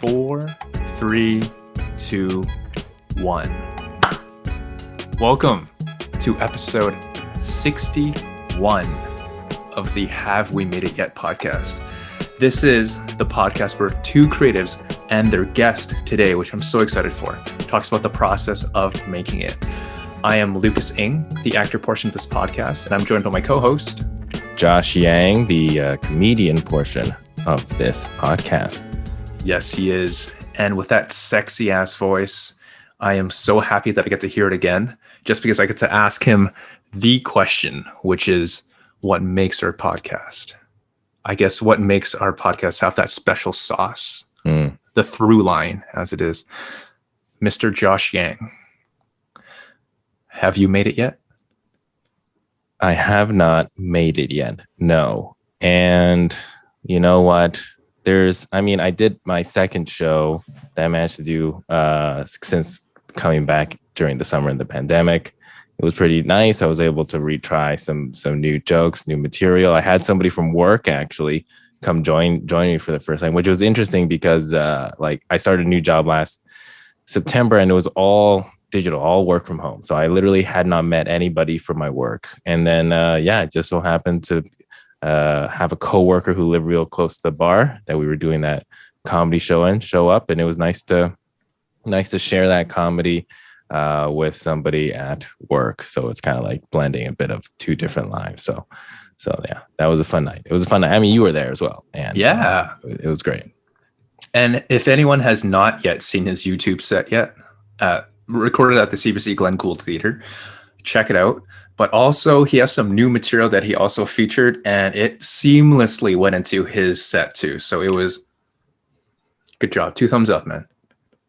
4, 3, 2, 1. Welcome to episode 61 of the Have We Made It Yet podcast. This is the podcast where two creatives and their guest today, which I'm so excited for, talks about the process of making it. I am Lucas Ng, the actor portion of this podcast, and I'm joined by my co-host, Josh Yang, the comedian portion of this podcast. Yes, he is. And with that sexy ass voice, I am so happy that I get to hear it again, just because I get to ask him the question, which is what makes our podcast? I guess what makes our podcast have that special sauce, the through line as it is. Mr. Josh Yang, have you made it yet? I have not made it yet. No. And you know what? I did my second show that I managed to do since coming back during the summer in the pandemic. It was pretty nice. I was able to retry some new jokes, new material. I had somebody from work actually come join me for the first time, which was interesting because I started a new job last September and it was all digital, all work from home. So I literally had not met anybody from my work. And then, it just so happened to have a coworker who lived real close to the bar that we were doing that comedy show up. And it was nice to share that comedy with somebody at work. So it's kind of like blending a bit of two different lives. So yeah, that was a fun night. It was a fun night. I mean, you were there as well. And yeah, it was great. And if anyone has not yet seen his YouTube set yet, recorded at the CBC Glen Gould Theater, check it out. But also he has some new material that he also featured and it seamlessly went into his set too. So it was good job. 2 thumbs up, man.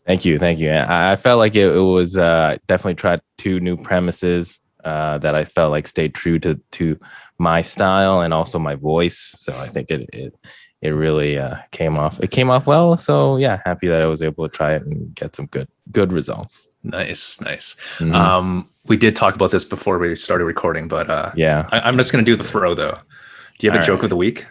Thank you. I felt like it was definitely tried 2 new premises that I felt like stayed true to my style and also my voice. So I think it really came off. It came off well. So yeah, happy that I was able to try it and get some good results. Nice. Mm-hmm. We did talk about this before we started recording, but I'm just going to do the throw though. Do you have a joke of the week?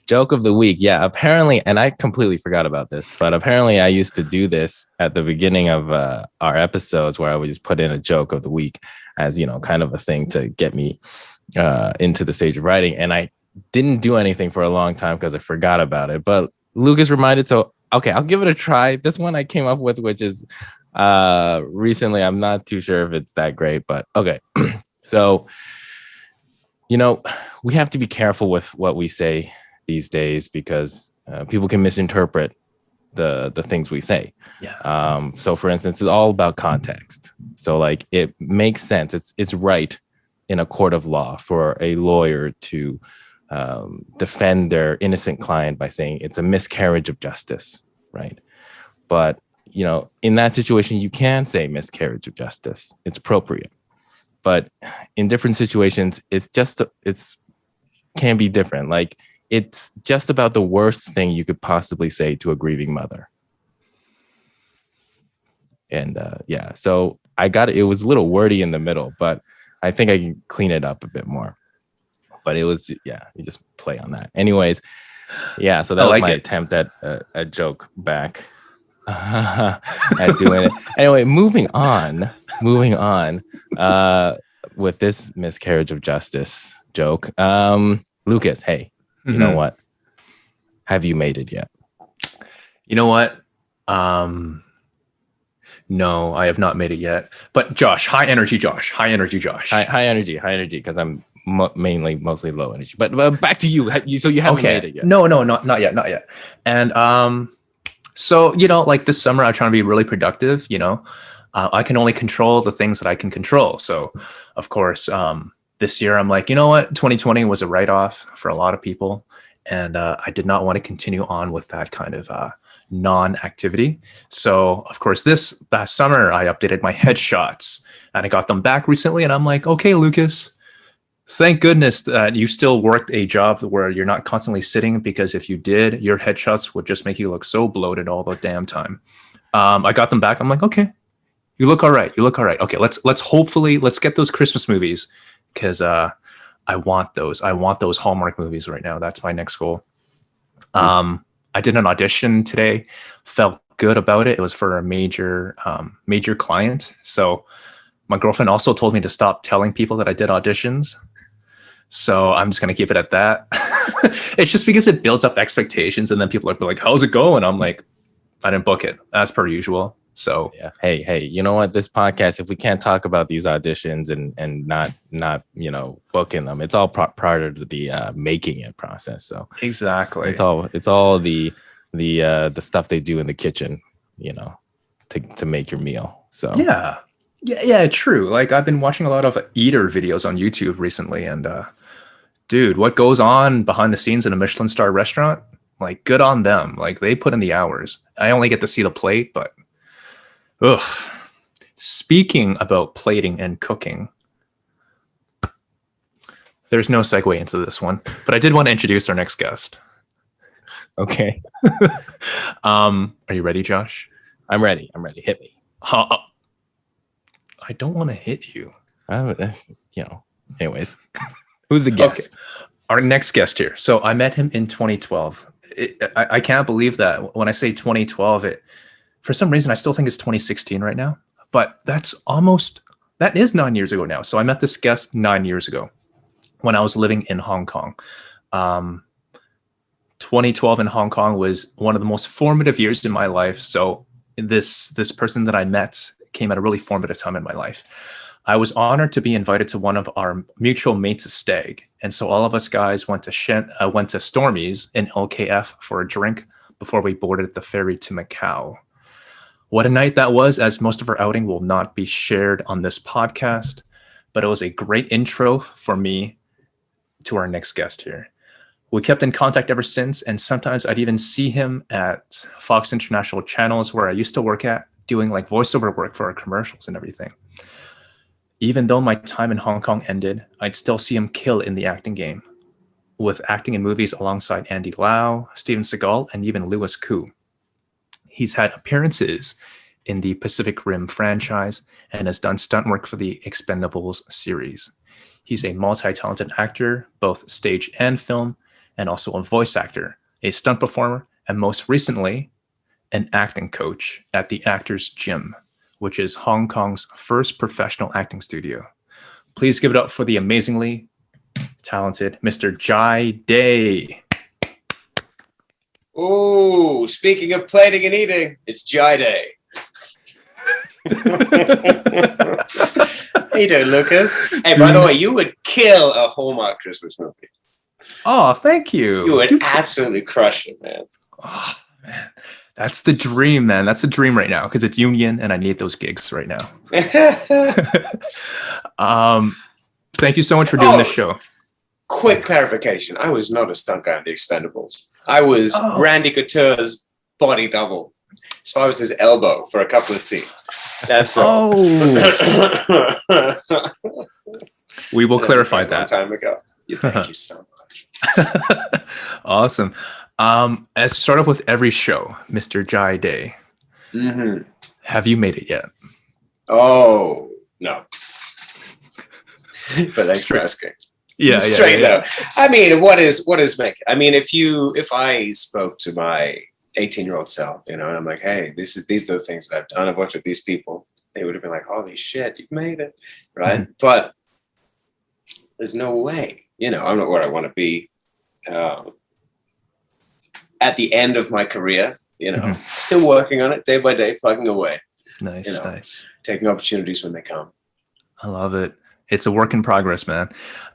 Joke of the week. Yeah, apparently, and I completely forgot about this, but apparently I used to do this at the beginning of our episodes where I would just put in a joke of the week as, kind of a thing to get me into the stage of writing. And I didn't do anything for a long time because I forgot about it. But Lucas reminded, so, okay, I'll give it a try. This one I came up with, which is recently. I'm not too sure if it's that great, but okay. So, we have to be careful with what we say these days because people can misinterpret the things we say. Yeah. So for instance, it's all about context. So like it makes sense. It's right in a court of law for a lawyer to defend their innocent client by saying it's a miscarriage of justice, right? But in that situation, you can say miscarriage of justice. It's appropriate. But in different situations, it's can be different. Like it's just about the worst thing you could possibly say to a grieving mother. And so I got it. It was a little wordy in the middle, but I think I can clean it up a bit more. But it was, you just play on that. Anyways, so that was my attempt at a joke back at doing it. Anyway, moving on with this miscarriage of justice joke. Lucas, hey, you know what? Have you made it yet? You know what? No, I have not made it yet. But Josh, high energy Josh. High energy, because I'm mostly low energy. But back to you. So you haven't made it yet? No, not yet. And so like this summer, I'm trying to be really productive. I can only control the things that I can control. So, of course, this year I'm like, you know what? 2020 was a write-off for a lot of people. And I did not want to continue on with that kind of non-activity. So, of course, this past summer, I updated my headshots and I got them back recently. And I'm like, okay, Lucas, thank goodness that you still worked a job where you're not constantly sitting, because if you did, your headshots would just make you look so bloated all the damn time. I got them back. I'm like, okay, you look all right. Okay, let's get those Christmas movies, because I want those Hallmark movies right now. That's my next goal. I did an audition today, felt good about it. It was for a major client. So my girlfriend also told me to stop telling people that I did auditions. So I'm just going to keep it at that. It's just because it builds up expectations, and then people are like, how's it going? I'm like, I didn't book it as per usual. So yeah. Hey, you know what? This podcast, if we can't talk about these auditions and not booking them, it's all prior to the making it process. So exactly, it's all the stuff they do in the kitchen, to make your meal. So yeah, true. Like I've been watching a lot of eater videos on YouTube recently, and dude, what goes on behind the scenes in a Michelin star restaurant? Like, good on them. Like they put in the hours. I only get to see the plate, but ugh. Speaking about plating and cooking, there's no segue into this one, but I did want to introduce our next guest. Okay. Are you ready, Josh? I'm ready. Hit me. I don't want to hit you. Anyways, who's the guest? Okay. Our next guest here. So I met him in 2012. I can't believe that when I say 2012, for some reason, I still think it's 2016 right now, but that is 9 years ago now. So I met this guest 9 years ago when I was living in Hong Kong. 2012 in Hong Kong was one of the most formative years in my life. So this person that I met came at a really formative time in my life. I was honored to be invited to one of our mutual mates' stag. And so all of us guys went to Stormy's in LKF for a drink before we boarded the ferry to Macau. What a night that was, as most of our outing will not be shared on this podcast, but it was a great intro for me to our next guest here. We kept in contact ever since, and sometimes I'd even see him at Fox International Channels where I used to work at, doing like voiceover work for our commercials and everything. Even though my time in Hong Kong ended, I'd still see him kill in the acting game, with acting in movies alongside Andy Lau, Steven Seagal, and even Louis Koo. He's had appearances in the Pacific Rim franchise and has done stunt work for the Expendables series. He's a multi-talented actor, both stage and film, and also a voice actor, a stunt performer, and most recently, an acting coach at the Actors Gym, which is Hong Kong's first professional acting studio. Please give it up for the amazingly talented Mr. Jai Day. Oh, speaking of plating and eating, it's Jai Day. How you doing, Lucas? Hey, by the way, you would kill a Hallmark Christmas movie. Oh, thank you. You would absolutely crush it, man. Oh, man. That's the dream, man. That's the dream right now because it's union and I need those gigs right now. Thank you so much for doing this show. Quick clarification. I was not a stunt guy in The Expendables. I was Randy Couture's body double. So I was his elbow for a couple of scenes. That's all. We will clarify that. A long time ago. Thank you so much. Awesome. As start off with every show, Mr. Jai Day. Mm-hmm. Have you made it yet? Oh, no. But thanks for asking. Yeah, straight up. I mean, what is make? I mean, if I spoke to my 18-year-old self, and I'm like, hey, these are the things that I've done. I've worked with these people. They would have been like, holy shit, you've made it, right? Mm-hmm. But there's no way. I'm not where I want to be. At the end of my career, still working on it day by day, plugging away. Nice. Taking opportunities when they come. I love it. It's a work in progress, man.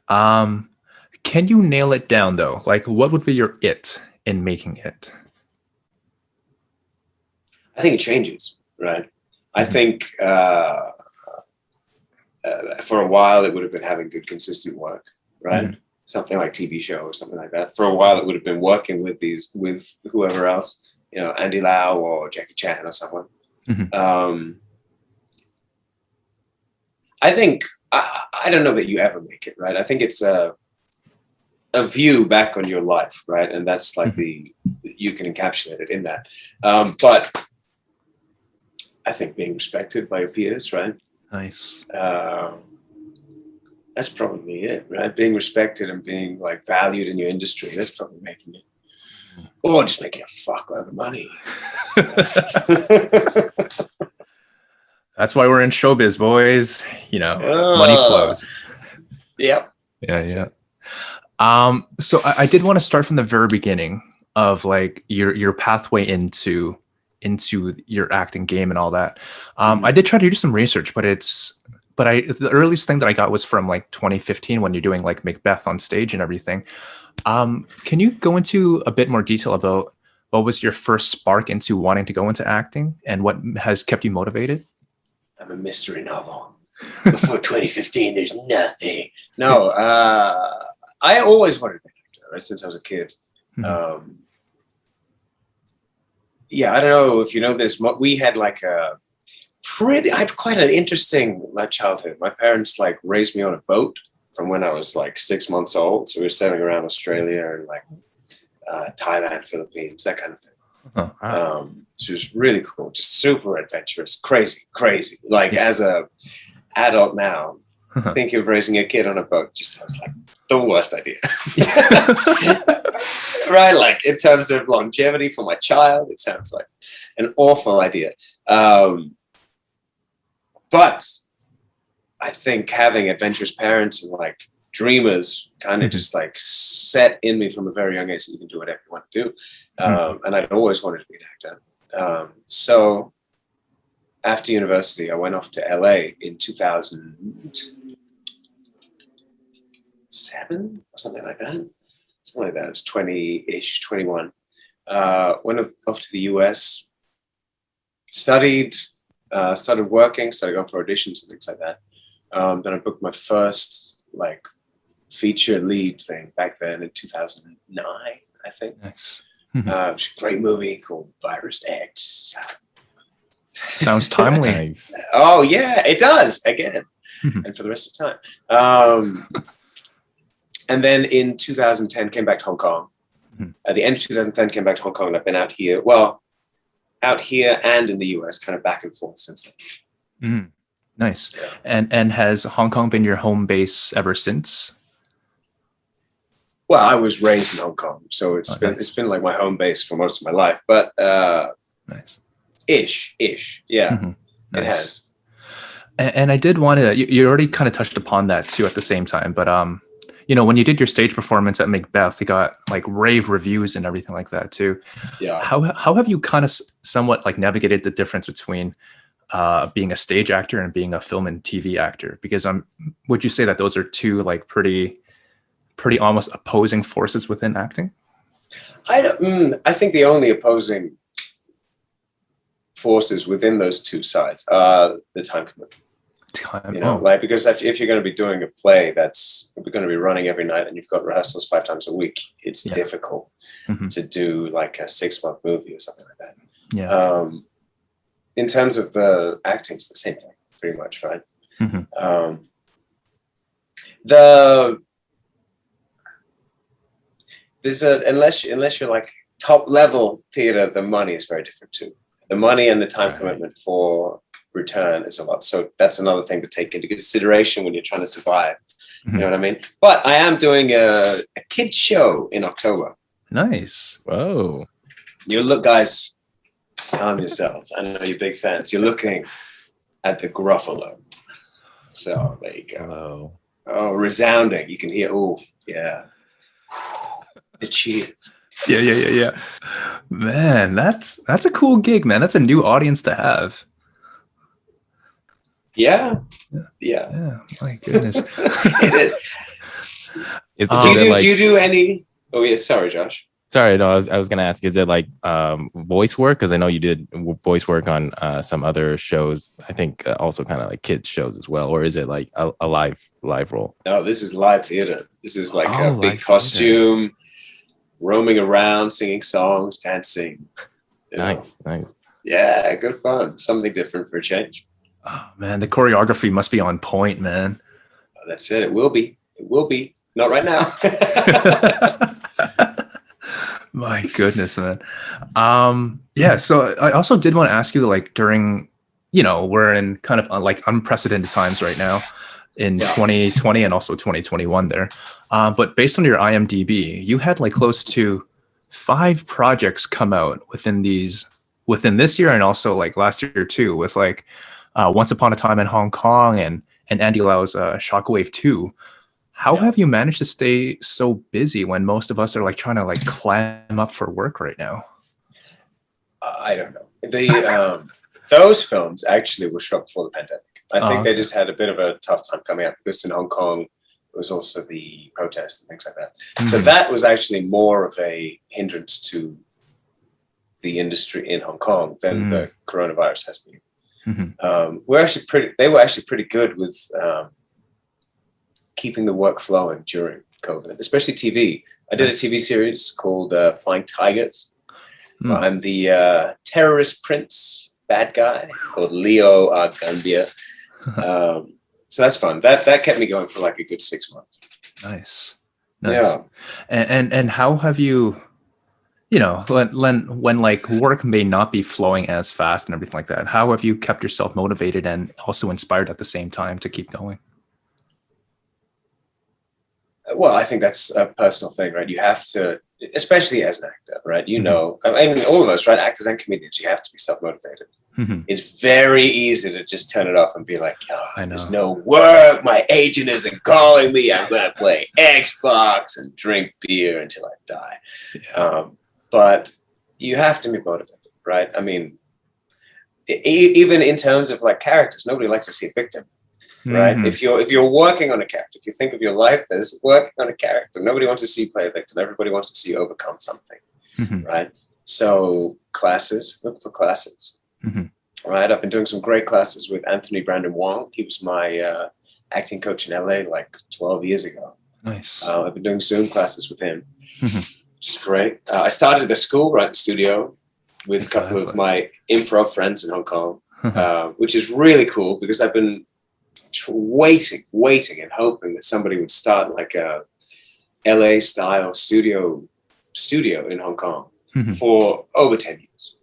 Can you nail it down though? Like, what would be your it in making it? I think it changes, right? Mm-hmm. I think for a while it would have been having good, consistent work, right? Mm-hmm. Something like TV show or something like that. For a while, it would have been working with whoever else, Andy Lau or Jackie Chan or someone. Mm-hmm. I think I don't know that you ever make it, right? I think it's a view back on your life, right? And that's like you can encapsulate it in that. But I think being respected by your peers, right? Nice. That's probably it, right? Being respected and being like valued in your industry. That's probably making it. or just making a fuckload of money. That's why we're in showbiz, boys. Money flows. Yep. Yeah. So I did want to start from the very beginning of like your pathway into your acting game and all that. I did try to do some research, but the earliest thing that I got was from like 2015 when you're doing like Macbeth on stage and everything. Can you go into a bit more detail about what was your first spark into wanting to go into acting and what has kept you motivated? I'm a mystery novel. Before 2015, there's nothing. No, I always wanted to be an actor right since I was a kid. Mm-hmm. I don't know if you know this. We had like I have quite an interesting childhood. My parents like raised me on a boat from when I was like 6 months old. So we were sailing around Australia and like Thailand, Philippines, that kind of thing. So it was really cool, just super adventurous, crazy. Like as a adult now, thinking of raising a kid on a boat just sounds like the worst idea. Right? Like in terms of longevity for my child, it sounds like an awful idea. But I think having adventurous parents and like dreamers kind of just like set in me from a very young age that you can do whatever you want to do. And I'd always wanted to be an actor. So after university, I went off to LA in 2007 or something like that. Something like that. It was 20-ish, 21. Went off to the US, studied, started working, started going for auditions and things like that. Then I booked my first like feature lead thing back then in 2009, I think. Nice. It was a great movie called Virus X. Sounds timely. Nice. Oh yeah, it does again, and for the rest of the time. And then in 2010, came back to Hong Kong. At the end of 2010, came back to Hong Kong, and I've been out here and in the US, kind of back and forth since then. Nice. And has Hong Kong been your home base ever since? Well, I was raised in Hong Kong, so it's been like my home base for most of my life. But nice. Ish, yeah, Nice. It has. And I did want to. You already kind of touched upon that too at the same time, but when you did your stage performance at Macbeth, you got like rave reviews and everything like that too. Yeah. How have you kind of somewhat like navigated the difference between being a stage actor and being a film and TV actor? Because would you say that those are two like pretty almost opposing forces within acting? I think the only opposing forces within those two sides are the time commitment. Like because if you're going to be doing a play that's going to be running every night and you've got rehearsals 5 times a week, it's difficult to do like a 6-month movie or something like that. Yeah. In terms of the acting, it's the same thing, pretty much, right? Unless you're like top level theater, the money is very different too. The money and the time commitment for return is a lot. So that's another thing to take into consideration when you're trying to survive. You know what I mean? But I am doing a kids show in October. Nice. Whoa. You look, guys, calm yourselves. I know you're big fans. You're looking at the Gruffalo. So there you go. Oh, resounding. You can hear, the cheers. Yeah. Man, that's a cool gig, man. That's a new audience to have. Yeah. My goodness. It is. Do you do any? Oh yeah, sorry, Josh. Sorry, no, I was gonna ask, is it like voice work? Because I know you did voice work on some other shows. I think also kind of like kids shows as well, or is it like a live role? No, this is live theater. This is like a big costume, roaming around, singing songs, dancing. Nice. Yeah, good fun. Something different for a change. Oh man, the choreography must be on point, man. Oh, that's it. It will be. Not right now. My goodness, man. So I also did want to ask you, like, during, we're in kind of like unprecedented times right now in 2020 and also 2021 there. But based on your IMDb, you had like close to 5 projects come out within this year, and also like last year too, with like Once Upon a Time in Hong Kong and Andy Lau's Shockwave 2. How have you managed to stay so busy when most of us are like trying to like climb up for work right now? I don't know. Those films actually were shot before the pandemic. I think they just had a bit of a tough time coming out, because in Hong Kong there was also the protests and things like that. Mm-hmm. So that was actually more of a hindrance to the industry in Hong Kong than the coronavirus has been. Mm-hmm. They were actually pretty good with keeping the work flowing during COVID, especially TV. I did a TV series called Flying Tigers. I'm the terrorist prince bad guy called Leo Gambia. So that's fun. That kept me going for like a good 6 months. Nice. Yeah. And how have you, when like work may not be flowing as fast and everything like that, how have you kept yourself motivated and also inspired at the same time to keep going? Well, I think that's a personal thing, right? You have to, especially as an actor, right? I mean, all of us, right? Actors and comedians, you have to be self-motivated. Mm-hmm. It's very easy to just turn it off and be like, there's no work. My agent isn't calling me. I'm going to play Xbox and drink beer until I die. Yeah. But you have to be motivated, right? I mean, even in terms of like characters, nobody likes to see a victim. Right. Mm-hmm. If you're working on a character, if you think of your life as working on a character, nobody wants to see you play a victim. Everybody wants to see you overcome something. Mm-hmm. Right. So look for classes. Mm-hmm. Right. I've been doing some great classes with Anthony Brandon Wong. He was my acting coach in LA like 12 years ago. Nice. I've been doing Zoom classes with him, which is great. I started a school right in the studio with a couple of my improv friends in Hong Kong, which is really cool because I've been waiting and hoping that somebody would start like a LA style studio in Hong Kong for over 10 years,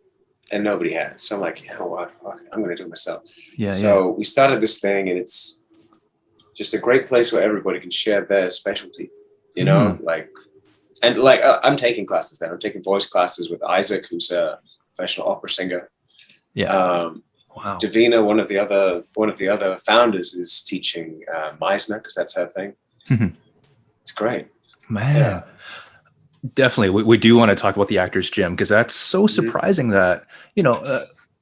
and nobody has. So I'm like, what? Fuck, I'm going to do it myself. So we started this thing, and it's just a great place where everybody can share their specialty, I'm taking classes there. I'm taking voice classes with Isaac, who's a professional opera singer. Yeah. Wow. Davina, one of the other founders, is teaching Meisner, because that's her thing. Mm-hmm. It's great, man. Yeah. Definitely, we do want to talk about the Actors Gym, because that's so surprising that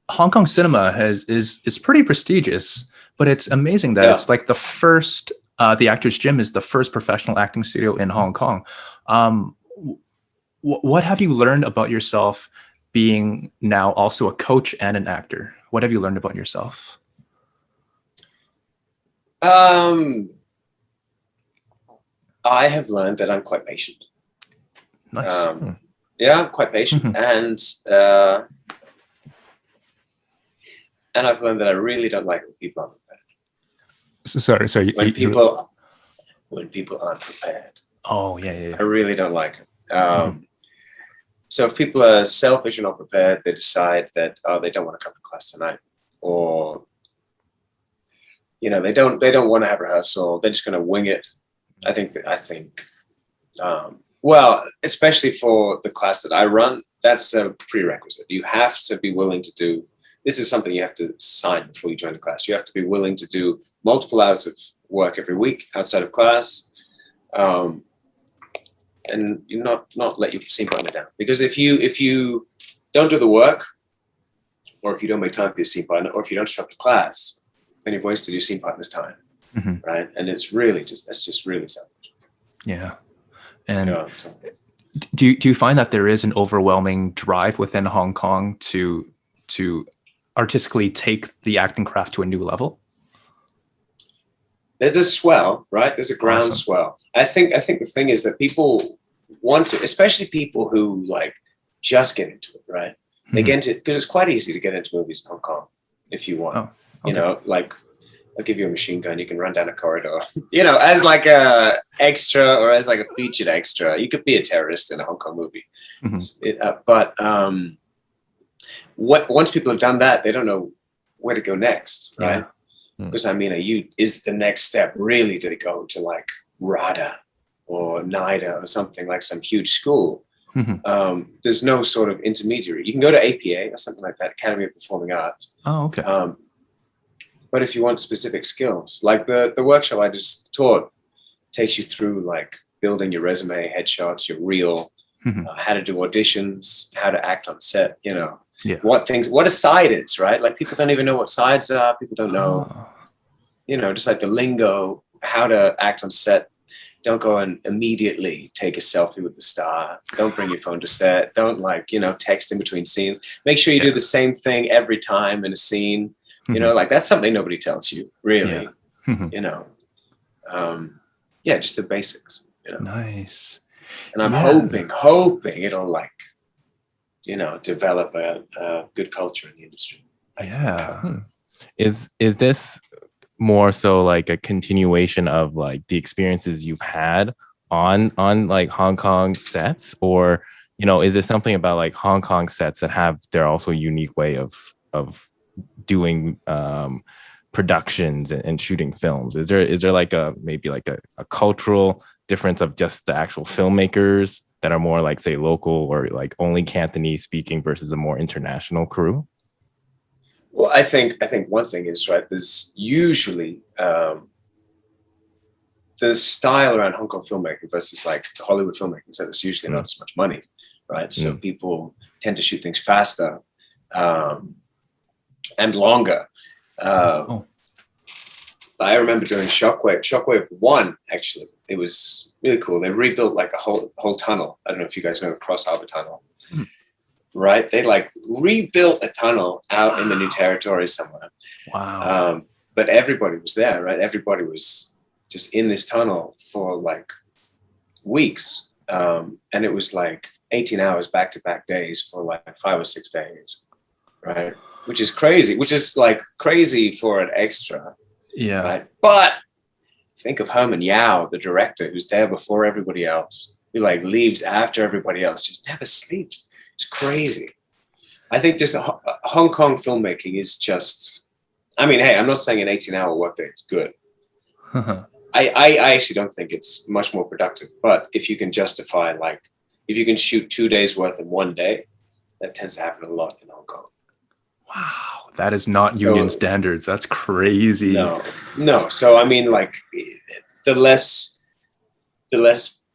Hong Kong cinema is pretty prestigious, but it's amazing that it's like the first. The Actors Gym is the first professional acting studio in Hong Kong. What have you learned about yourself being now also a coach and an actor? What have you learned about yourself? I have learned that I'm quite patient. Nice. Yeah, I'm quite patient. And I've learned that I really don't like when people aren't prepared. Sorry. When people aren't prepared. Oh, yeah. I really don't like it. So if people are selfish and not prepared, they decide that they don't want to come to class tonight, or they don't want to have rehearsal. They're just going to wing it. I think especially for the class that I run, that's a prerequisite. You have to be willing to do. This is something you have to sign before you join the class. You have to be willing to do multiple hours of work every week outside of class. And you not let your scene partner down, because if you don't do the work, or if you don't make time for your scene partner, or if you don't show up to class, then you've wasted your scene partner's time, right? And it's really that's really selfish. Yeah. And do you find that there is an overwhelming drive within Hong Kong to artistically take the acting craft to a new level? There's a swell, right? There's a groundswell. I think the thing is that people want to, especially people who like just get into it, right? They get into, because it's quite easy to get into movies in Hong Kong if you want. Like I'll give you a machine gun, you can run down a corridor, as like a extra or as like a featured extra. You could be a terrorist in a Hong Kong movie. But once people have done that, they don't know where to go next, right? Yeah. Because is the next step really to go to like RADA or NIDA or something, like some huge school? There's no sort of intermediary. You can go to APA or something like that, Academy of Performing Arts. Oh, okay. But if you want specific skills, like the workshop I just taught takes you through like building your resume, headshots, your reel, how to do auditions, how to act on set, you know, what a side is, right? Like people don't even know what sides are. People don't know, you know, just like the lingo, how to act on set. Don't go and immediately take a selfie with the star. Don't bring your phone to set. Don't like, you know, text in between scenes. Make sure you do the same thing every time in a scene. You know, like that's something nobody tells you, really. You know, just the basics. You know? Nice. And I'm hoping it'll like, you know, develop a good culture in the industry. Is this more so like a continuation of like the experiences you've had on like Hong Kong sets, or, you know, is it something about like Hong Kong sets that have their also unique way of doing productions and shooting films? Is there like maybe like a cultural difference of just the actual filmmakers that are more like, say, local or like only Cantonese speaking versus a more international crew? Well, I think one thing is, right, there's usually the style around Hong Kong filmmaking versus like Hollywood filmmaking is that there's usually not as much money, right? So people tend to shoot things faster and longer. I remember doing Shockwave 1, actually. It was really cool. They rebuilt like a whole tunnel. I don't know if you guys know the Cross Harbor Tunnel. Right? They like rebuilt a tunnel out in the New Territory somewhere. Wow. But everybody was there, right? Everybody was just in this tunnel for like weeks. And it was like 18 hours back-to-back days for like 5 or 6 days, right? Which is crazy, which is like crazy for an extra. Yeah. Right? But think of Herman Yao, the director, who's there before everybody else. He like leaves after everybody else, just never sleeps. It's crazy. I think just Hong Kong filmmaking is just, I mean, hey, I'm not saying an 18-hour workday is good. I actually don't think it's much more productive. But if you can justify, like, if you can shoot 2 days worth in 1 day, that tends to happen a lot in Hong Kong. Wow, that is not union standards. That's crazy. No. So I mean, like, the less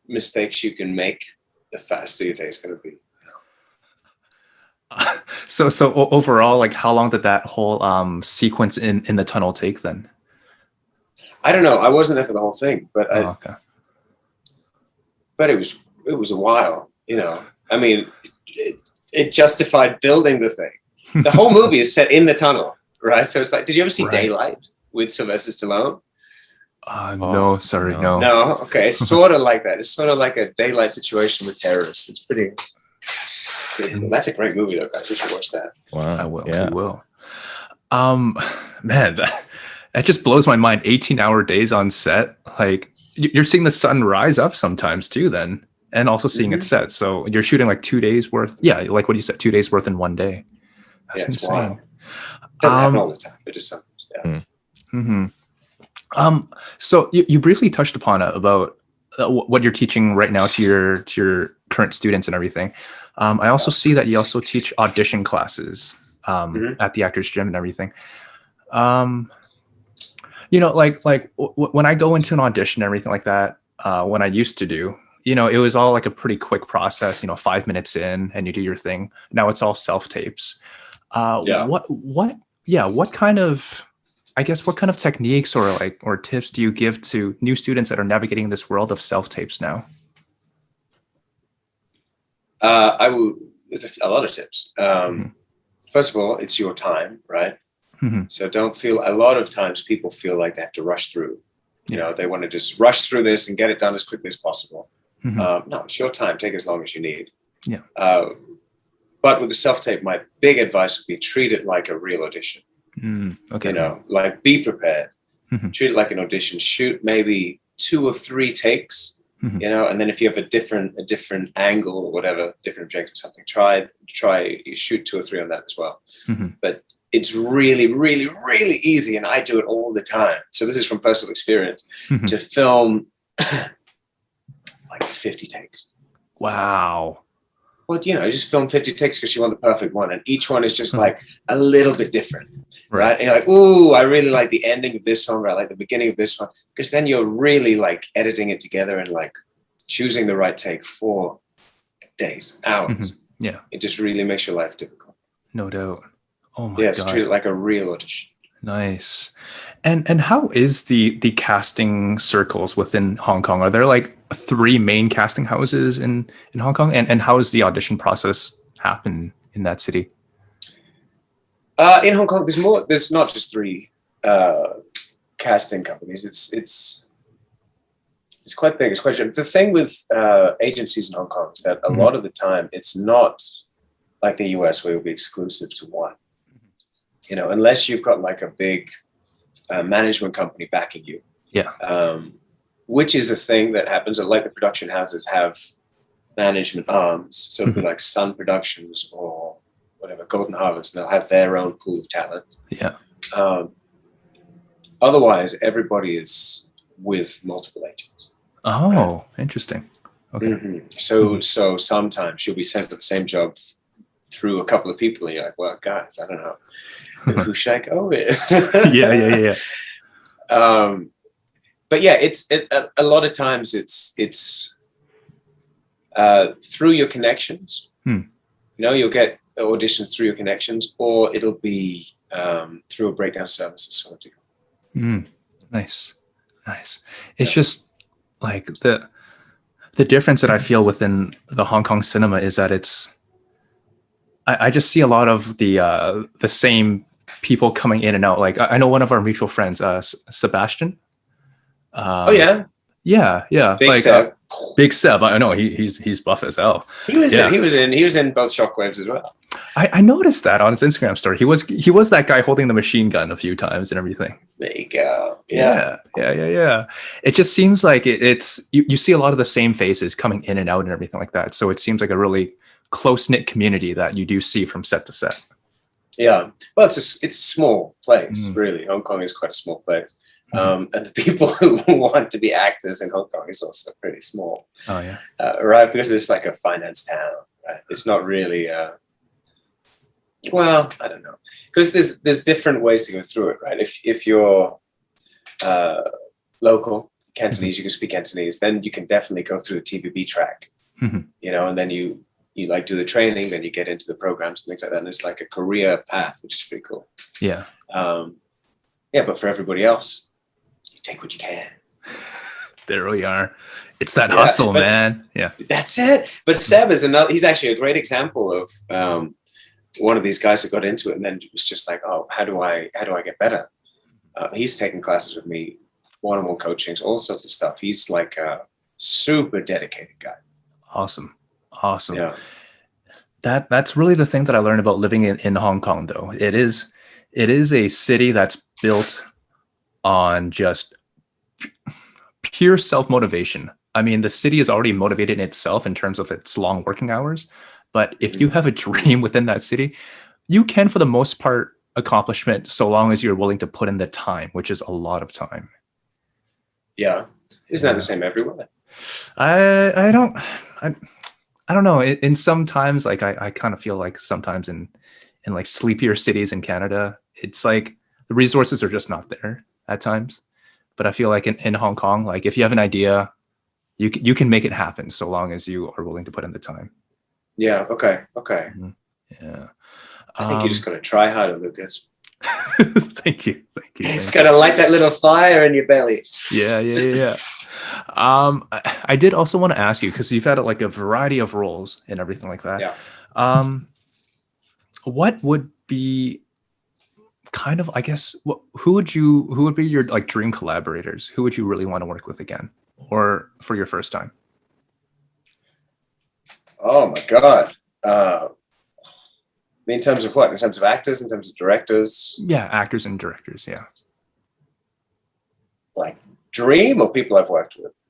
mistakes you can make, the faster your day is going to be. So overall, like, how long did that whole sequence in the tunnel take then? I don't know. I wasn't there for the whole thing, but but it was a while. You know, I mean, it justified building the thing. The whole movie is set in the tunnel, right? So it's like, did you ever see Daylight with Sylvester Stallone? No, sorry, no. No, okay. It's sort of like that. It's sort of like a Daylight situation with terrorists. It's pretty cool. That's a great movie, though, guys. We should watch that. Wow. I will. Yeah. We will. Man, that just blows my mind. 18-hour days on set. Like, you're seeing the sun rise up sometimes too, then, and also seeing it set. So you're shooting like 2 days worth. Yeah, like what you said, 2 days worth in 1 day. That's insane. Wild. It doesn't happen all the time. It just happens. Yeah. So you briefly touched upon it about what you're teaching right now to your current students and everything. I also see that you also teach audition classes at the Actors Gym and everything. You know, like when I go into an audition and everything like that, when I used to do, you know, it was all like a pretty quick process. You know, 5 minutes in and you do your thing. Now it's all self tapes. What kind of, I guess, what kind of techniques or tips do you give to new students that are navigating this world of self tapes now? There's a lot of tips. First of all, it's your time, right? So don't feel, a lot of times people feel like they have to rush through. You know, they want to just rush through this and get it done as quickly as possible. No, it's your time. Take as long as you need. Yeah. But with the self-tape, my big advice would be treat it like a real audition. Okay. You know, like, be prepared. Treat it like an audition. Shoot maybe 2 or 3 takes, you know, and then if you have a different angle or whatever, different objective, something, try you shoot 2 or 3 on that as well. But it's really, really, really easy, and I do it all the time. So this is from personal experience, to film like 50 takes. Wow. well, you just film 50 takes because you want the perfect one. And each one is just like a little bit different. Right. And you're like, ooh, I really like the ending of this one, or I like the beginning of this one. Because then you're really like editing it together and like choosing the right take for days, hours. Yeah. It just really makes your life difficult. No doubt. Oh my God. It's treated like a real audition. Nice. And how is the casting circles within Hong Kong? Are there like 3 main casting houses in Hong Kong? And how does the audition process happen in that city? In Hong Kong, there's more. There's not just 3 casting companies. It's quite big. It's quite the thing with agencies in Hong Kong is that a lot of the time it's not like the US where you'll be exclusive to one. Unless you've got like a big management company backing you. Yeah. Which is a thing that happens. Like the production houses have management arms. So it'll be like Sun Productions or whatever, Golden Harvest. They'll have their own pool of talent. Yeah. Otherwise, everybody is with multiple agents. Oh, interesting. Okay. So sometimes you'll be sent to the same job through a couple of people, and you're like, well, guys, I don't know. Who should I go with? Yeah. But yeah, a lot of times it's through your connections. You'll get auditions through your connections, or it'll be through a breakdown service sort of deal. Nice. It's just like the difference that I feel within the Hong Kong cinema is that I just see a lot of the same people coming in and out. Like I know one of our mutual friends, Sebastian. Yeah. Big Seb. Big Seb. I know he's buff as hell. He was in both Shockwaves as well. I noticed that on his Instagram story. He was that guy holding the machine gun a few times and everything. There you go. Yeah. It just seems like it's you see a lot of the same faces coming in and out and everything like that. So it seems like a really close-knit community that you do see from set to set. Yeah. Well, it's a small place, really. Hong Kong is quite a small place. And the people who want to be actors in Hong Kong is also pretty small. Oh, yeah. Right? Because it's like a finance town, right? It's not really... well, I don't know. Because there's different ways to go through it, right? If you're local Cantonese, you can speak Cantonese, then you can definitely go through the TVB track, and then you like do the training, then you get into the programs and things like that. And it's like a career path, which is pretty cool. Yeah. But for everybody else, you take what you can. There we are. It's that hustle, man. Yeah. That's it. But Seb is he's actually a great example of one of these guys that got into it and then was just like, oh, how do I get better? He's taken classes with me, one-on-one coachings, all sorts of stuff. He's like a super dedicated guy. Awesome. Yeah. That's really the thing that I learned about living in Hong Kong, though. It is a city that's built on just pure self-motivation. I mean, the city is already motivated in itself in terms of its long working hours. But if you have a dream within that city, you can, for the most part, accomplishment so long as you're willing to put in the time, which is a lot of time. Yeah. Isn't that the same everywhere? I don't know. In sometimes, like I kind of feel like sometimes in like sleepier cities in Canada, it's like the resources are just not there at times. But I feel like in Hong Kong, like if you have an idea, you can make it happen so long as you are willing to put in the time. Yeah. Okay. Yeah. I think you just got to try harder, Lucas. Thank you. Just got to light that little fire in your belly. Yeah. I did also want to ask you, because you've had like a variety of roles and everything like that. Yeah. What would be kind of, I guess, who would be your like dream collaborators? Who would you really want to work with again, or for your first time? Oh my God. In terms of what? In terms of actors, in terms of directors? Yeah, actors and directors, yeah. Like dream or people I've worked with?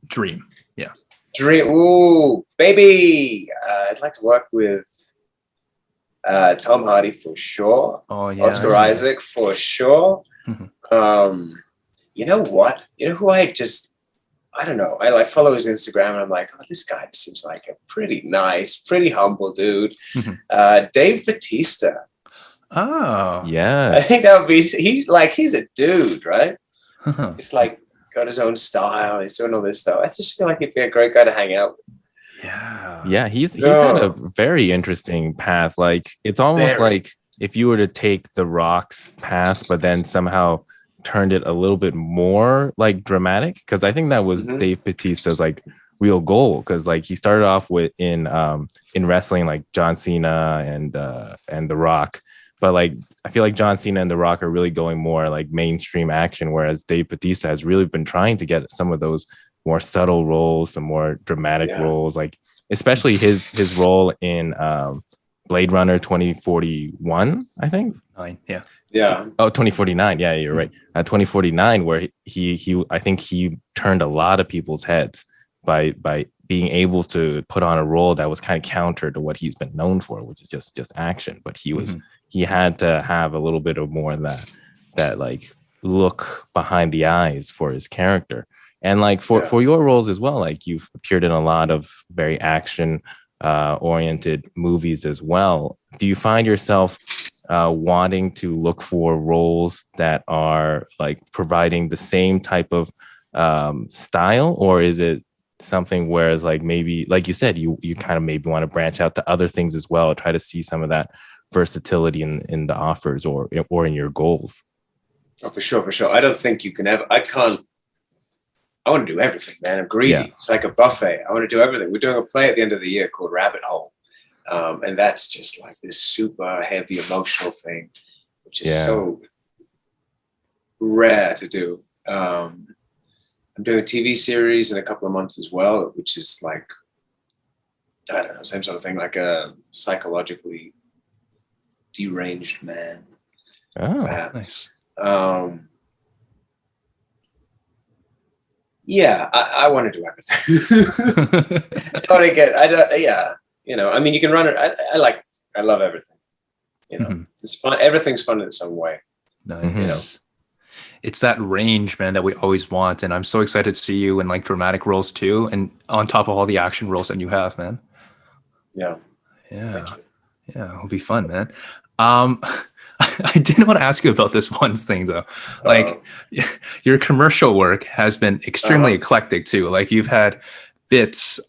Dream, yeah. Dream, ooh, baby. I'd like to work with Tom Hardy for sure. Oh, yeah. Oscar Isaac for sure. You know what? You know who I don't know. I like follow his Instagram and I'm like, oh, this guy seems like a pretty nice, pretty humble dude. Dave Bautista. Oh, yes. I think that would be, he's a dude, right? He's like got his own style. He's doing all this stuff. I just feel like he'd be a great guy to hang out with. Yeah, he's had a very interesting path. Like it's almost like if you were to take The Rock's path, but then somehow turned it a little bit more like dramatic, because I think that was Dave Bautista's like real goal, because like he started off with in wrestling like John Cena and The Rock, but like I feel like John Cena and The Rock are really going more like mainstream action, whereas Dave Bautista has really been trying to get some of those more subtle roles, some more dramatic roles, like especially his role in Blade Runner 2041, I think. Yeah. Oh, 2049. Yeah, you're right. 2049, where he I think he turned a lot of people's heads by being able to put on a role that was kind of counter to what he's been known for, which is just action. But he had to have a little bit of more of that like look behind the eyes for his character. And like for your roles as well, like you've appeared in a lot of very action oriented movies as well. Do you find yourself wanting to look for roles that are like providing the same type of style, or is it something where it's like maybe, like you said, you kind of maybe want to branch out to other things as well, try to see some of that versatility in the offers or in your goals? Oh, for sure. I don't think you can ever. I want to do everything, man. I'm greedy. Yeah. It's like a buffet. I want to do everything. We're doing a play at the end of the year called Rabbit Hole. And that's just like this super heavy emotional thing, which is so rare to do. I'm doing a TV series in a couple of months as well, which is like, I don't know, same sort of thing, like a psychologically deranged man. Oh, nice. Yeah, I want to do everything. You know, I mean, you can run it. I love everything. You know, it's fun. Everything's fun in some way. Nice. You know, it's that range, man, that we always want. And I'm so excited to see you in like dramatic roles too. And on top of all the action roles that you have, man. Yeah. Yeah. It'll be fun, man. I did want to ask you about this one thing though. Like your commercial work has been extremely eclectic too. Like you've had bits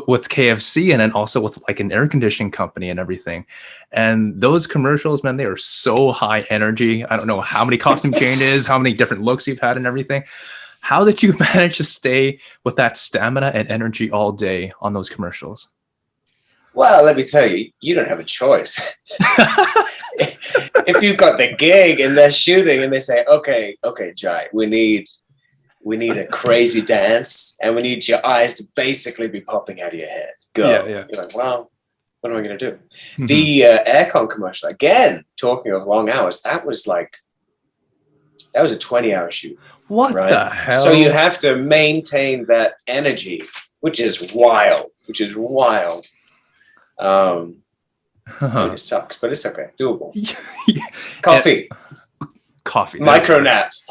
with KFC and then also with like an air conditioning company and everything. And those commercials, man, they are so high energy. I don't know how many costume changes, how many different looks you've had and everything. How did you manage to stay with that stamina and energy all day on those commercials? Well, let me tell you, you don't have a choice. If you've got the gig and they're shooting and they say, okay, Jai, we need a crazy dance and we need your eyes to basically be popping out of your head. Go. Yeah. You're like, well, what am I going to do? The aircon commercial, again, talking of long hours, that was a 20-hour shoot. What the hell? So you have to maintain that energy, which is wild. It sucks, but it's okay. Doable. Coffee. Micro naps.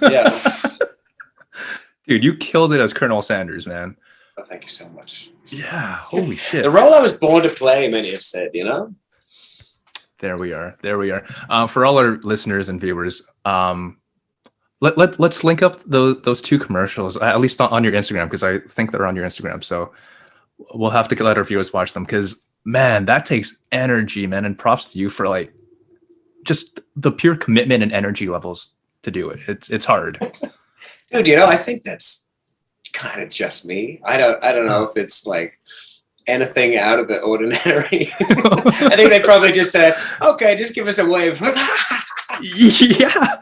Yeah. Dude, you killed it as Colonel Sanders, man. Oh, thank you so much. Yeah. Holy shit. The role I was born to play, many have said, you know? There we are. For all our listeners and viewers, let's link up those two commercials, at least on your Instagram, because I think they're on your Instagram. So we'll have to let our viewers watch them because, man, that takes energy, man. And props to you for like just the pure commitment and energy levels to do it. It's hard. Dude, you know, I think that's kind of just me. I don't know if it's like anything out of the ordinary. I think they probably just said, okay, just give us a wave. Yeah.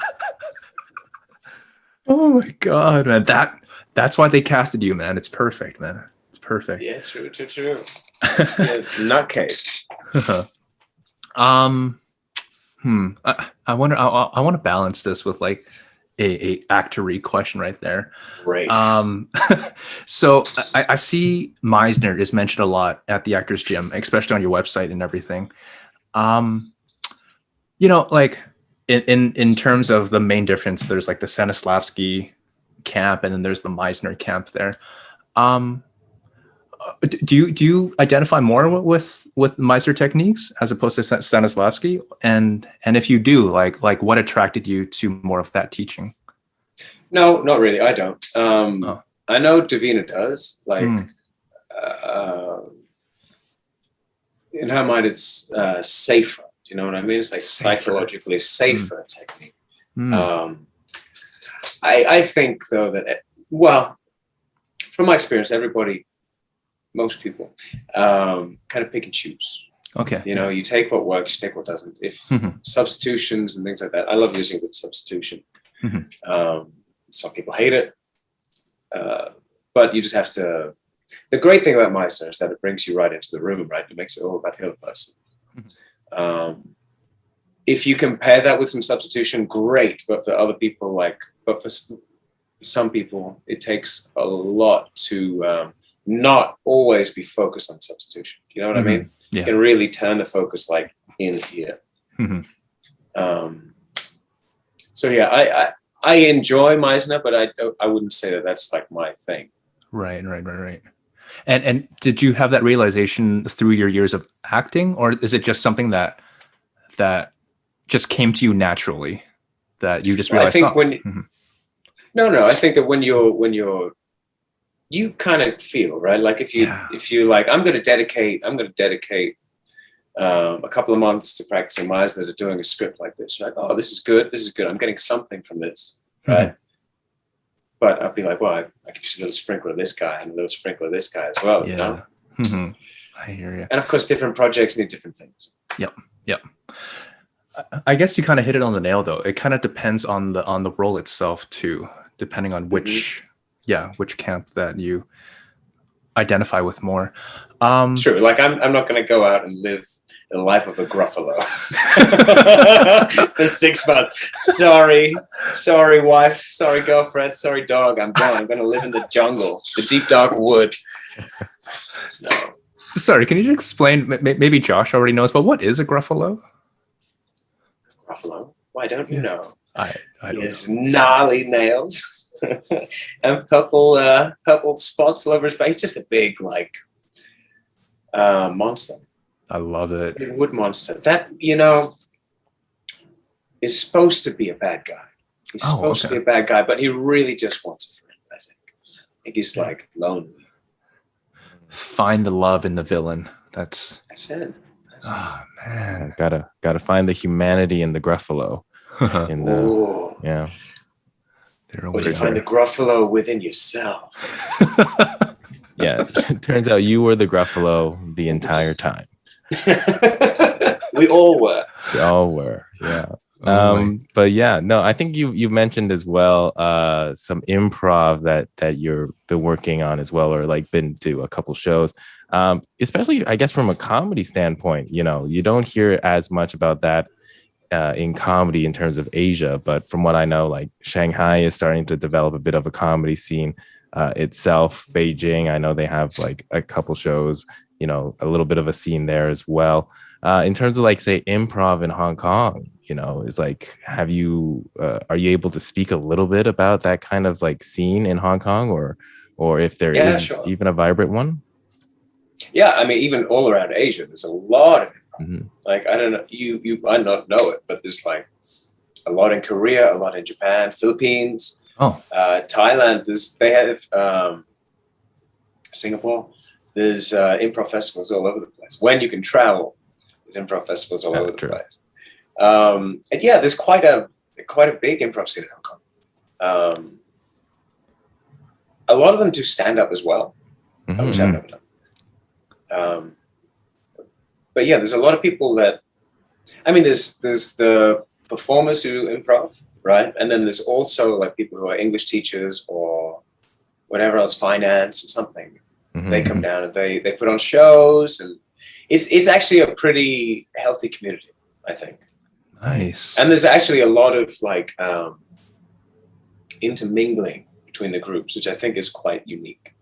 Oh my God, man. That's why they casted you, man. It's perfect, man. It's perfect. Yeah, true. Nutcase. I wonder. I want to balance this with like a actory question right there. Right. So I see Meisner is mentioned a lot at the Actors Gym, especially on your website and everything. You know, like in terms of the main difference, there's like the Stanislavski camp, and then there's the Meisner camp there. Do you identify more with Meisner techniques as opposed to Stanislavski? And if you do, like what attracted you to more of that teaching? No, not really. I don't. I know Davina does. Like, in her mind, it's safer. Do you know what I mean? It's like psychologically safer technique. I think, though, that, well, from my experience, most people kind of pick and choose. Okay. You know, you take what works, you take what doesn't. If substitutions and things like that, I love using good substitution. Some people hate it, but you just have to. The great thing about Meisner is that it brings you right into the room, right? It makes it all about the other person. If you compare that with some substitution, great. But for other people, but for some people, it takes a lot to not always be focused on substitution. You know what I mean? Yeah. You can really turn the focus like in here. So yeah, I enjoy Meisner, but I wouldn't say that that's like my thing. Right. And did you have that realization through your years of acting, or is it just something that just came to you naturally, that you just realized? I think No, I think that when you're you kind of feel, right? Like if you like, I'm going to dedicate a couple of months to practicing Meisner, to doing a script like this. You're like, oh, this is good. I'm getting something from this, right? But I'd be like, well, I could use a little sprinkle of this guy and a little sprinkle of this guy as well. Yeah. You know? I hear you. And of course, different projects need different things. Yep. I guess you kind of hit it on the nail, though. It kind of depends on the role itself too, depending on which camp that you identify with more. True. Like I'm not going to go out and live the life of a Gruffalo for 6 months. Sorry, wife. Sorry, girlfriend. Sorry, dog. I'm gone. I'm going to live in the jungle, the deep dark wood. No. Sorry, can you just explain? Maybe Josh already knows, but what is a Gruffalo? Gruffalo? Why don't you know? I don't know. It's gnarly nails. And purple spots all over his face. Just a big monster. I love it. Big wood monster that, you know, is supposed to be a bad guy. He's supposed to be a bad guy, but he really just wants a friend. I think he's like lonely. Find the love in the villain. That's it. Man, gotta find the humanity in the Gruffalo. Yeah. Or you find the Gruffalo within yourself. Yeah, it turns out you were the Gruffalo the entire time. We all were. Yeah. But yeah, no, I think you mentioned as well some improv that you've been working on as well, or like been to a couple shows. Especially, I guess, from a comedy standpoint, you know, you don't hear as much about that in comedy in terms of Asia, but from what I know, like Shanghai is starting to develop a bit of a comedy scene itself. Beijing, I know they have like a couple shows, you know, a little bit of a scene there as well. In terms of like, say, improv in Hong Kong, you know, is like, are you able to speak a little bit about that kind of like scene in Hong Kong, or if there is even a vibrant one? Yeah, I mean, even all around Asia, there's a lot of improv. Like, I don't know, you might not know it, but there's like a lot in Korea, a lot in Japan, Philippines, Thailand. They have Singapore. There's improv festivals all over the place. When you can travel, there's improv festivals all over the place. And yeah, there's quite a big improv scene in Hong Kong. A lot of them do stand up as well, which I've never done. But yeah, there's a lot of people that, I mean, there's the performers who improv, right? And then there's also like people who are English teachers or whatever else, finance or something. They come down and they put on shows, and it's actually a pretty healthy community, I think. Nice. And there's actually a lot of like intermingling between the groups, which I think is quite unique.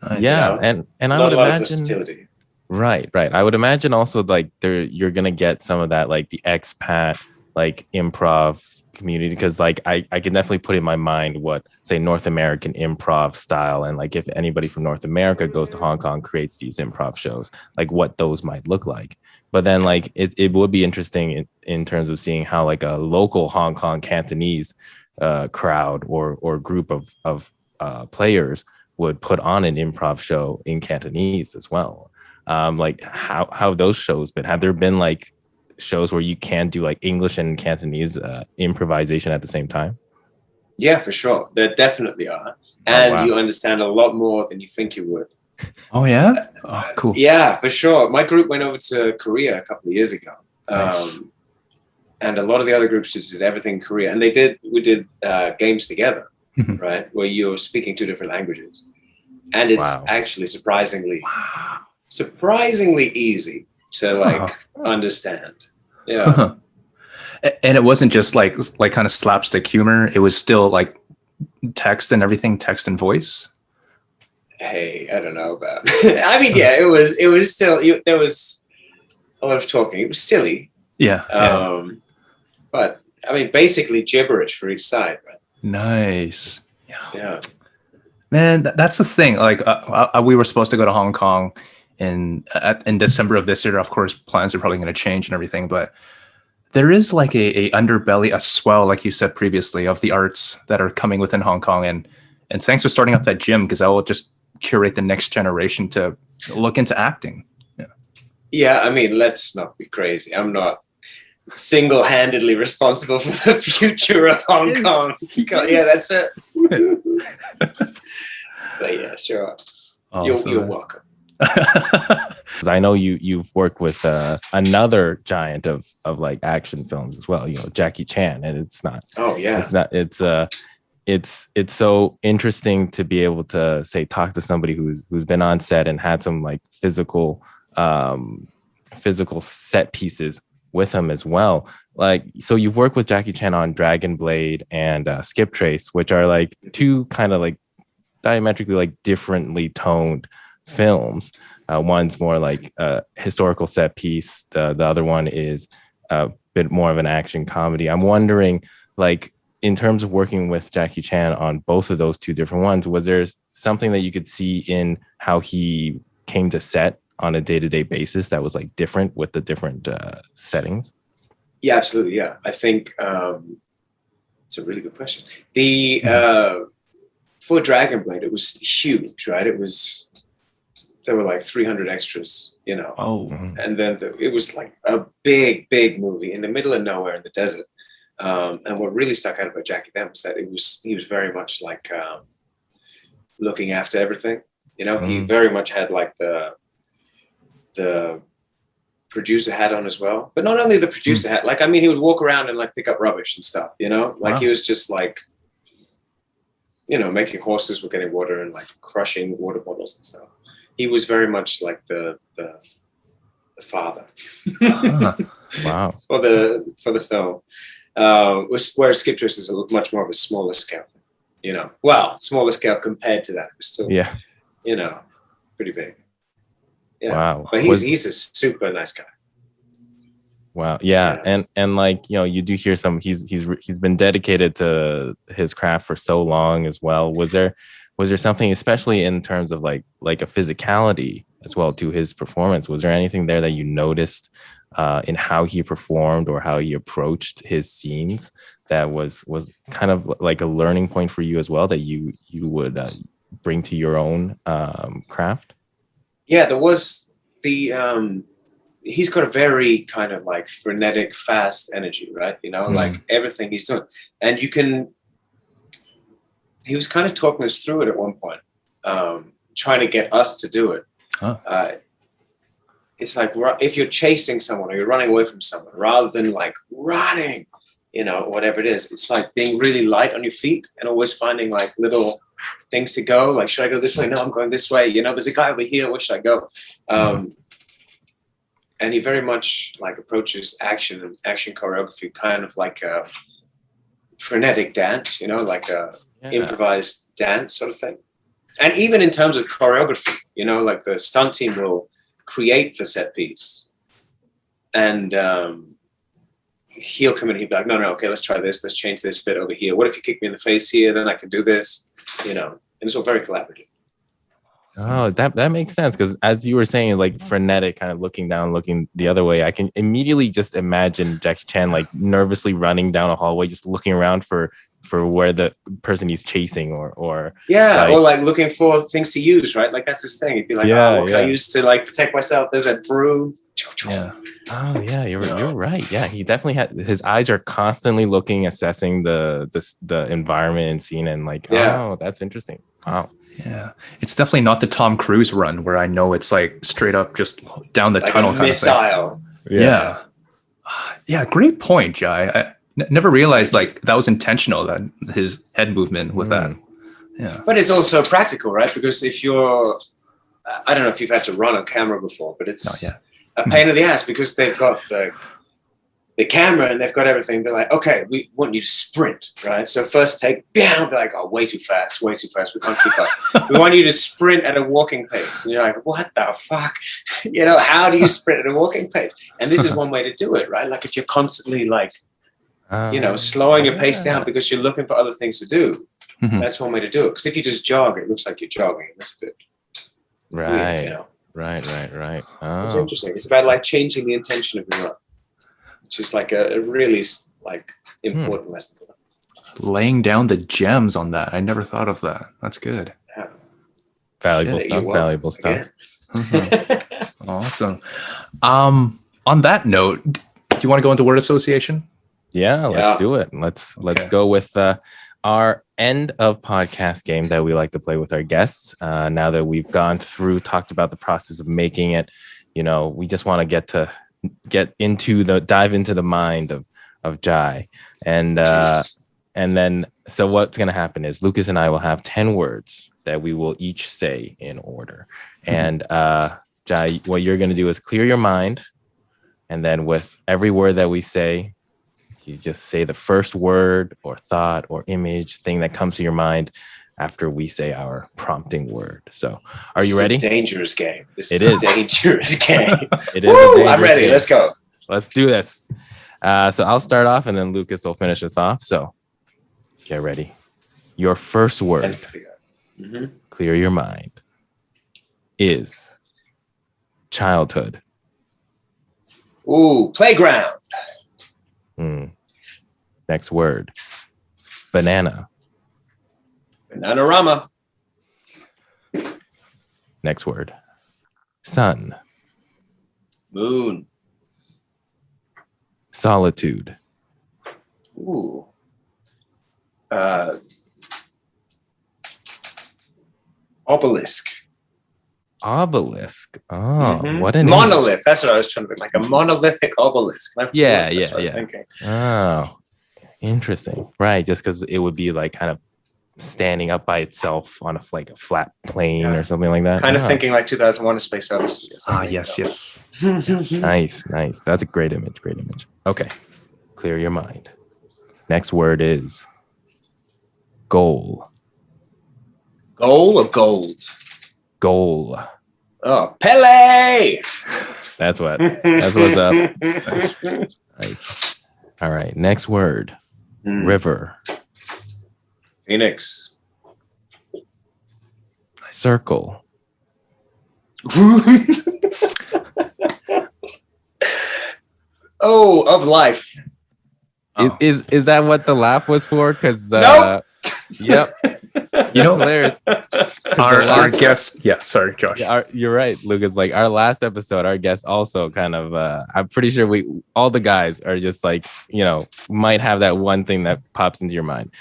Nice. Yeah, and I would imagine. Right. I would imagine also like you're gonna get some of that, like the expat like improv community, because like I can definitely put in my mind what, say, North American improv style, and like if anybody from North America goes to Hong Kong, creates these improv shows, like what those might look like. But then like it would be interesting in terms of seeing how like a local Hong Kong Cantonese crowd or group of players would put on an improv show in Cantonese as well. Like how those shows been? Have there been like shows where you can do like English and Cantonese improvisation at the same time? Yeah, for sure. There definitely are. And you understand a lot more than you think you would. Oh, yeah? Oh, cool. Yeah, for sure. My group went over to Korea a couple of years ago. Nice. And a lot of the other groups just did everything in Korea. And we did games together, right? Where you're speaking two different languages. And it's actually surprisingly easy to like understand. Yeah. And it wasn't just like kind of slapstick humor. It was still like text and everything, text and voice. Hey, I don't know about. I mean, yeah, it was still, there was a lot of talking. It was silly. Yeah. But I mean, basically gibberish for each side, right? Nice. Yeah. Man, that's the thing. Like we were supposed to go to Hong Kong in December of this year. Of course, plans are probably going to change and everything, but there is like a underbelly, a swell, like you said previously, of the arts that are coming within Hong Kong. And thanks for starting up that gym, because I will just curate the next generation to look into acting. Yeah, I mean, let's not be crazy. I'm not single-handedly responsible for the future of Hong Kong. Yeah, that's it. But yeah, sure. Awesome. You're welcome. I know you've worked with another giant of like action films as well, Jackie Chan, and it's not. Oh yeah. It's so interesting to be able to say talk to somebody who's been on set and had some like physical set pieces with him as well. Like, so you've worked with Jackie Chan on Dragon Blade and Skip Trace, which are like two kind of like diametrically like differently toned films. One's more like a historical set piece. The other one is a bit more of an action comedy. I'm wondering, like, in terms of working with Jackie Chan on both of those two different ones, was there something that you could see in how he came to set on a day-to-day basis that was like different with the different settings? Yeah, absolutely. Yeah, I think it's a really good question. For Dragon Blade, it was huge, right? There were like 300 extras, Oh. And then it was like a big movie in the middle of nowhere in the desert. And what really stuck out about Jackie then was that he was very much like looking after everything. He very much had like the producer hat on as well. But not only the producer hat, like, I mean, he would walk around and like pick up rubbish and stuff, like he was just like, making horses were getting water and like crushing water bottles and stuff. He was very much like the father. Wow. for the film. Where Skip Trace was much more of a smaller scale thing, smaller scale compared to that. It was still, pretty big. Yeah. Wow. But he's a super nice guy. Wow. Yeah. And like, you do hear he's been dedicated to his craft for so long as well. Was there something, especially in terms of like a physicality as well to his performance? Was there anything there that you noticed in how he performed or how he approached his scenes that was kind of like a learning point for you as well, that you would bring to your own craft? Yeah, there was he's got a very kind of like frenetic, fast energy, right? Like everything he's doing. And he was kind of talking us through it at one point, trying to get us to do it. It's like, if you're chasing someone or you're running away from someone, rather than like running, whatever it is, it's like being really light on your feet and always finding like little things to go. Like, should I go this way? No, I'm going this way. There's a guy over here. Where should I go? And he very much like approaches action choreography kind of like a frenetic dance, like a improvised dance sort of thing. And even in terms of choreography, like the stunt team will create the set piece, and he'll come in and he'd be like, no, okay, let's try this. Let's change this bit over here. What if you kick me in the face here? Then I can do this, and it's all very collaborative. Oh, that makes sense, because as you were saying, like frenetic, kind of looking down, looking the other way, I can immediately just imagine Jackie Chan like nervously running down a hallway, just looking around for where the person he's chasing, or like looking for things to use, right? Like that's his thing. He'd be like, what can I use to like protect myself? There's a broom. Yeah. Oh yeah, you're right. Yeah, he definitely his eyes are constantly looking, assessing the environment and scene, and like, oh, that's interesting. Wow. Yeah, it's definitely not the Tom Cruise run where I know it's like straight up just down the like tunnel a kind missile. Of thing. Yeah. Great point, Jai. I never realized like that was intentional. That his head movement with that. Yeah, but it's also practical, right? Because if you're, I don't know if you've had to run on camera before, but it's a pain in the ass because they've got the camera and they've got everything. They're like, okay, we want you to sprint, right? So first take, bam, they're like, oh, way too fast. We can't keep up. We want you to sprint at a walking pace. And you're like, what the fuck? How do you sprint at a walking pace? And this is one way to do it, right? Like if you're constantly like, slowing your pace down because you're looking for other things to do. That's one way to do it. Because if you just jog, it looks like you're jogging. That's a bit weird, Right. Oh. It's interesting. It's about like changing the intention of your run, which is like a really like important lesson to learn. Laying down the gems on that. I never thought of that. That's good. Yeah. Valuable stuff. Awesome. On that note, do you want to go into word association? Yeah, let's do it. Let's go with our end of podcast game that we like to play with our guests. Now that we've gone through, talked about the process of making it, we just want to dive into the mind of Jai. And then, so what's going to happen is Lucas and I will have 10 words that we will each say in order. And Jai, what you're going to do is clear your mind. And then with every word that we say, you just say the first word or thought or image thing that comes to your mind after we say our prompting word. So are you ready? It's a dangerous game. It is a dangerous game. It is. Woo, I'm ready. Game. Let's go. Let's do this. So I'll start off and then Lucas will finish us off. So get ready. Your first word, clear your mind, is childhood. Ooh, playground. Next word, banana. Bananarama. Next word, sun. Moon. Solitude. Ooh. Obelisk. Obelisk. Oh, what an monolith. That's what I was trying to think. Like a monolithic obelisk. Yeah. Oh, interesting. Right, just because it would be like kind of standing up by itself on a flat plane or something like that. Kind of thinking like 2001: A Space Odyssey. Yes. Nice. That's a great image. Okay, clear your mind. Next word is goal. Goal or gold? Goal. Oh, Pele! That's what's up. Nice. All right. Next word. River. Phoenix. Circle. Oh, of life. Is that what the laugh was for? Because nope. Yep. Hilarious. Our guest. Yeah, sorry, Josh. You're right, Lucas. Like our last episode, our guest also kind of. I'm pretty sure all the guys are just like might have that one thing that pops into your mind,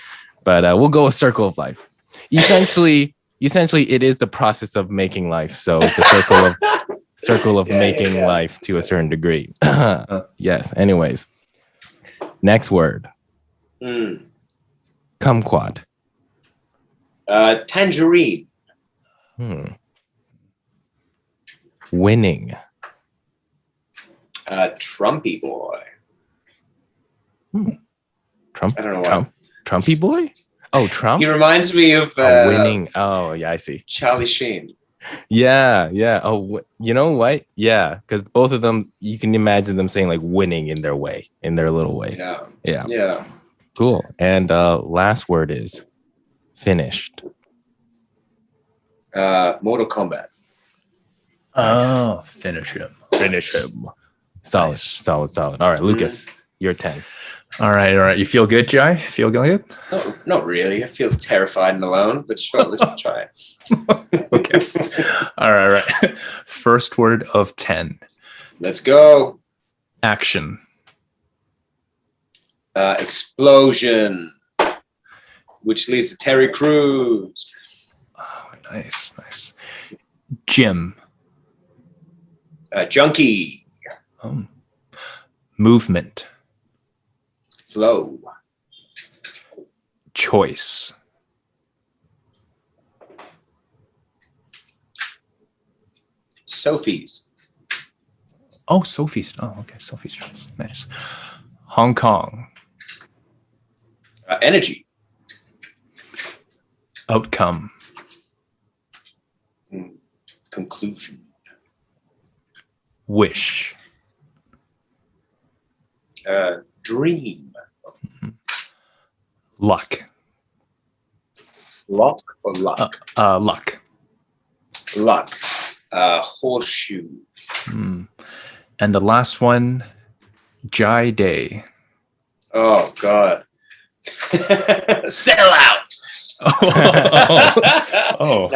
but we'll go with circle of life. Essentially, it is the process of making life. So it's a circle of making life to a certain degree. Yes. Anyways, next word. Kumquat. Tangerine. Winning. Trumpy boy. Trump. I don't know why. Trumpy boy? Oh, Trump. He reminds me of winning. Oh, yeah, I see. Charlie Sheen. Yeah. Oh, you know what? Yeah, because both of them, you can imagine them saying like winning in their way, in their little way. Yeah. Cool. And last word is finished. Mortal Kombat. Oh, finish him. Solid. Nice. Solid. All right, Lucas, you're 10. All right. You feel good, Jai? Feel good? No, not really. I feel terrified and alone, but sure, let's try it. Okay. All right. First word of 10. Let's go. Action. Explosion. Which leads to Terry Crews. Oh, nice. Gym. Junkie. Movement. Flow. Choice. Sophie's. Oh, Sophie's. Oh, okay. Sophie's choice. Nice. Hong Kong. Energy. Outcome. Conclusion. Wish. Dream. Luck. Lock or luck? Luck. Luck. Horseshoe. And the last one, Jai Day. Oh, God. Sell out. Oh.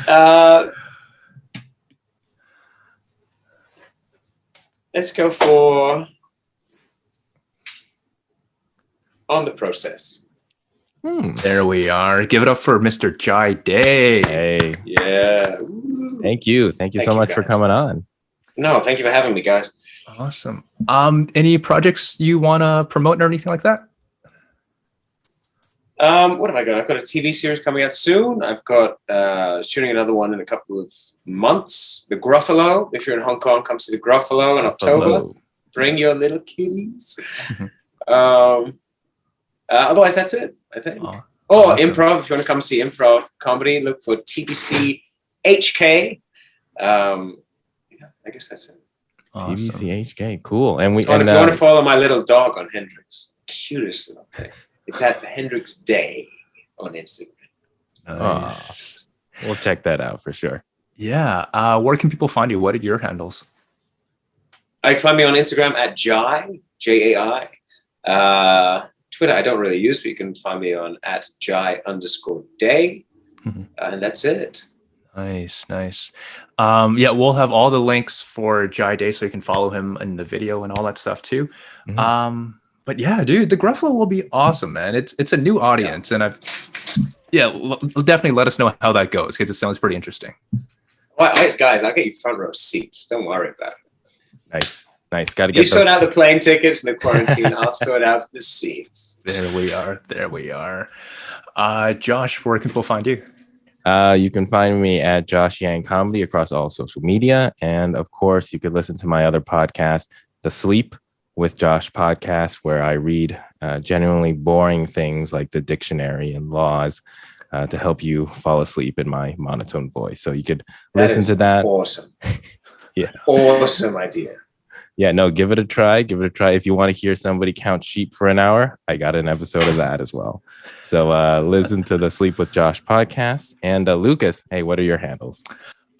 No. Let's go for On the Process. There we are. Give it up for Mr. Jai Day. Hey. Yeah. Thank you so much for coming on. No, thank you for having me, guys. Awesome. Any projects you want to promote or anything like that? What have I got? I've got a TV series coming out soon. I've got shooting another one in a couple of months. The Gruffalo. If you're in Hong Kong, come see the Gruffalo in October. Bring your little kitties. Otherwise, that's it, I think. Awesome. Improv. If you want to come see improv comedy, look for TBC HK. I guess that's it. Awesome. TBC HK. Cool. And if you want to follow my little dog on Hendrix, cutest little thing. It's at Hendrix Day on Instagram. Nice. We'll check that out for sure. Yeah. Where can people find you? What are your handles? You can find me on Instagram at Jai, Jai. Twitter, I don't really use, but you can find me on at Jai_day. And that's it. Nice. Yeah, we'll have all the links for Jai Day so you can follow him in the video and all that stuff too. But yeah, dude, the Gruffalo will be awesome, man. It's a new audience, and definitely let us know how that goes because it sounds pretty interesting. Well, guys, I'll get you front row seats. Don't worry about it. Nice. Got to get. You sort out the plane tickets and the quarantine. I'll sort out the seats. There we are. Josh, where can people find you? You can find me at Josh Yang Comedy across all social media, and of course, you could listen to my other podcast, The Sleep with Josh podcast, where I read genuinely boring things like the dictionary and laws to help you fall asleep in my monotone voice. So you could listen to that. Awesome. Yeah. Awesome idea. Yeah, no, give it a try. If you want to hear somebody count sheep for an hour, I got an episode of that as well. So listen to the Sleep with Josh podcast. And Lucas, hey, what are your handles?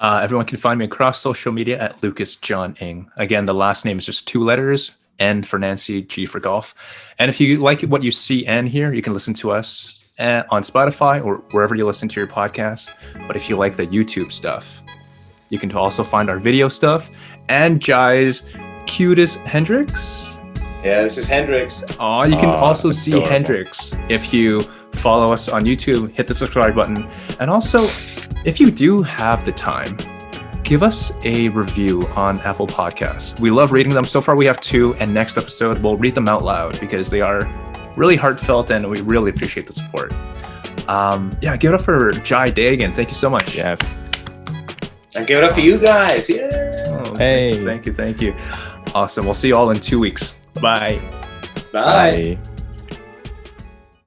Everyone can find me across social media at Lucas John Ng. Again, the last name is just 2 letters, N for Nancy, G for golf. And if you like what you see and hear, you can listen to us on Spotify or wherever you listen to your podcast. But if you like the YouTube stuff, you can also find our video stuff and Jai's cutest Hendrix. Yeah, this is Hendrix. Oh, you can also see adorable Hendrix if you follow us on YouTube, hit the subscribe button. And also, if you do have the time, give us a review on Apple Podcasts. We love reading them. So far, we have 2, and next episode, we'll read them out loud because they are really heartfelt and we really appreciate the support. Give it up for Jai Day again. Thank you so much. Yes. And give it up for you guys. Yeah. Oh, hey. Thank you. Awesome. We'll see you all in 2 weeks. Bye. Bye.